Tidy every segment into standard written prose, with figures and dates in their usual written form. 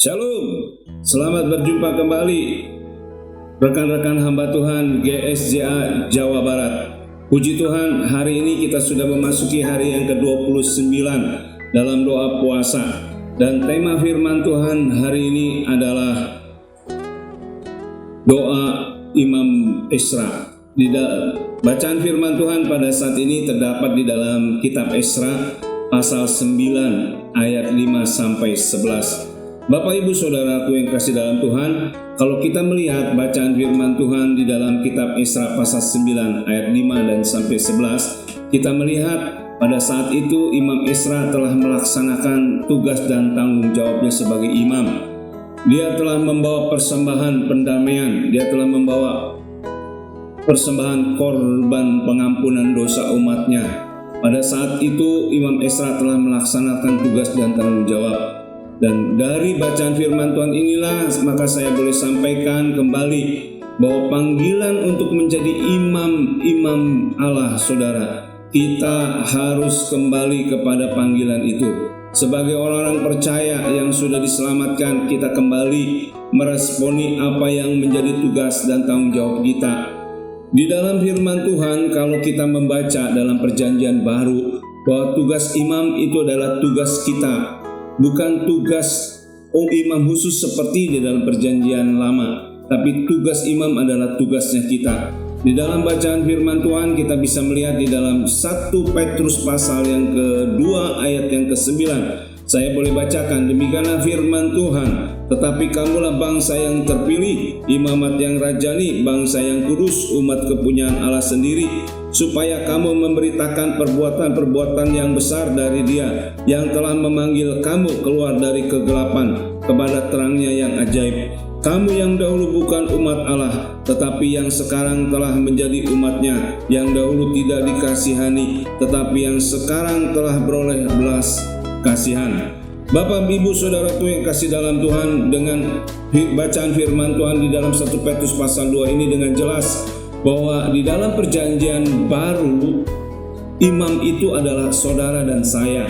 Shalom, selamat berjumpa kembali rekan-rekan hamba Tuhan GSJA Jawa Barat. Puji Tuhan, hari ini kita sudah memasuki hari yang ke-29 dalam doa puasa. Dan tema firman Tuhan hari ini adalah doa Imam Esra. Bacaan firman Tuhan pada saat ini terdapat di dalam kitab Esra pasal 9 ayat 5 sampai 11. Bapak Ibu Saudaraku yang kasih dalam Tuhan, kalau kita melihat bacaan firman Tuhan di dalam kitab Esra pasal 9 ayat 5 dan sampai 11, kita melihat pada saat itu Imam Esra telah melaksanakan tugas dan tanggung jawabnya sebagai imam. Dia telah membawa persembahan pendamaian, dia telah membawa persembahan korban pengampunan dosa umatnya. Pada saat itu Imam Esra telah melaksanakan tugas dan tanggung jawab. Dan dari bacaan firman Tuhan inilah maka saya boleh sampaikan kembali bahwa panggilan untuk menjadi imam Allah, saudara, kita harus kembali kepada panggilan itu. Sebagai orang-orang percaya yang sudah diselamatkan, kita kembali meresponi apa yang menjadi tugas dan tanggung jawab kita. Di dalam firman Tuhan, kalau kita membaca dalam perjanjian baru bahwa tugas imam itu adalah tugas kita, bukan tugas imam khusus seperti di dalam perjanjian lama, tapi tugas imam adalah tugasnya kita. Di dalam bacaan firman Tuhan kita bisa melihat di dalam 1 Petrus pasal yang kedua ayat yang ke-9. Saya boleh bacakan, demikianlah firman Tuhan, tetapi kamulah bangsa yang terpilih, imamat yang rajani, bangsa yang kudus, umat kepunyaan Allah sendiri, supaya kamu memberitakan perbuatan-perbuatan yang besar dari Dia yang telah memanggil kamu keluar dari kegelapan kepada terangnya yang ajaib. Kamu yang dahulu bukan umat Allah, tetapi yang sekarang telah menjadi umatnya, yang dahulu tidak dikasihani, tetapi yang sekarang telah beroleh belas kasihan. Bapak, Ibu, Saudaraku yang kasih dalam Tuhan, dengan bacaan firman Tuhan di dalam 1 Petrus pasal 2 ini dengan jelas bahwa di dalam perjanjian baru imam itu adalah saudara dan saya.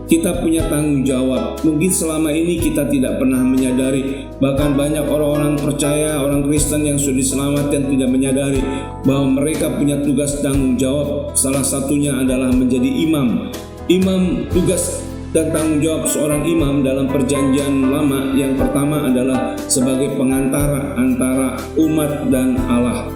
Kita punya tanggung jawab. Mungkin selama ini kita tidak pernah menyadari, bahkan banyak orang-orang percaya, orang Kristen yang sudah diselamatkan tidak menyadari bahwa mereka punya tugas tanggung jawab. Salah satunya adalah menjadi imam. Imam, tugas dan tanggung jawab seorang imam dalam perjanjian lama yang pertama adalah sebagai pengantara antara umat dan Allah.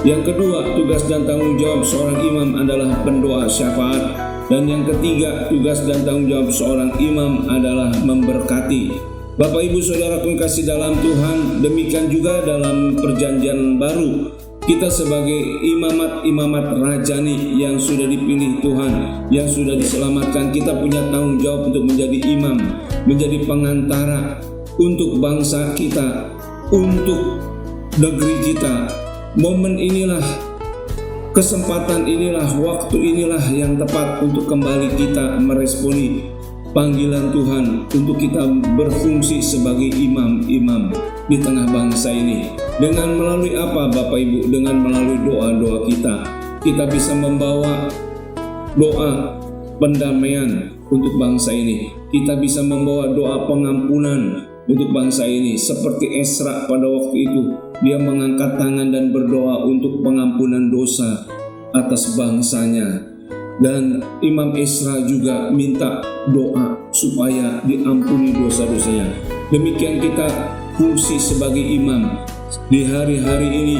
Yang kedua, tugas dan tanggung jawab seorang imam adalah pendoa syafaat. Dan yang ketiga, tugas dan tanggung jawab seorang imam adalah memberkati. Bapak, Ibu, Saudara yang kasih dalam Tuhan, demikian juga dalam perjanjian baru, kita sebagai imamat rajani yang sudah dipilih Tuhan, yang sudah diselamatkan, kita punya tanggung jawab untuk menjadi imam, menjadi pengantara untuk bangsa kita, untuk negeri kita. Momen inilah, kesempatan inilah, waktu inilah yang tepat untuk kembali kita meresponi panggilan Tuhan untuk kita berfungsi sebagai imam-imam di tengah bangsa ini. Dengan melalui apa, Bapak Ibu? Dengan melalui doa-doa kita bisa membawa doa pendamaian untuk bangsa ini. Kita bisa membawa doa pengampunan untuk bangsa ini. Seperti Esra pada waktu itu, dia mengangkat tangan dan berdoa untuk pengampunan dosa atas bangsanya. Dan Imam Esra juga minta doa supaya diampuni dosa-dosanya. Demikian kita fungsi sebagai imam. Di hari-hari ini,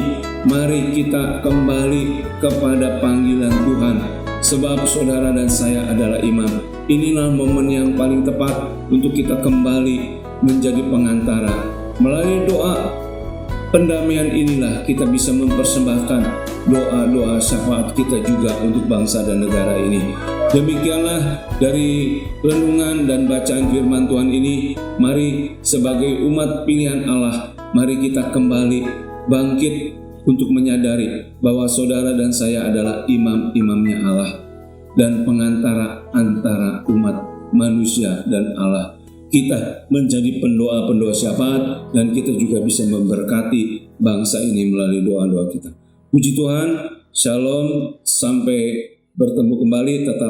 mari kita kembali kepada panggilan Tuhan. Sebab saudara dan saya adalah imam. Inilah momen yang paling tepat untuk kita kembali menjadi pengantara. Melalui doa pendamaian inilah kita bisa mempersembahkan doa-doa syafaat kita juga untuk bangsa dan negara ini. Demikianlah dari renungan dan bacaan firman Tuhan ini, mari sebagai umat pilihan Allah, mari kita kembali bangkit untuk menyadari bahwa saudara dan saya adalah imam-imamnya Allah dan pengantara antara umat manusia dan Allah. Kita menjadi pendoa-pendoa syafaat dan kita juga bisa memberkati bangsa ini melalui doa-doa kita. Puji Tuhan, shalom, sampai bertemu kembali, tetap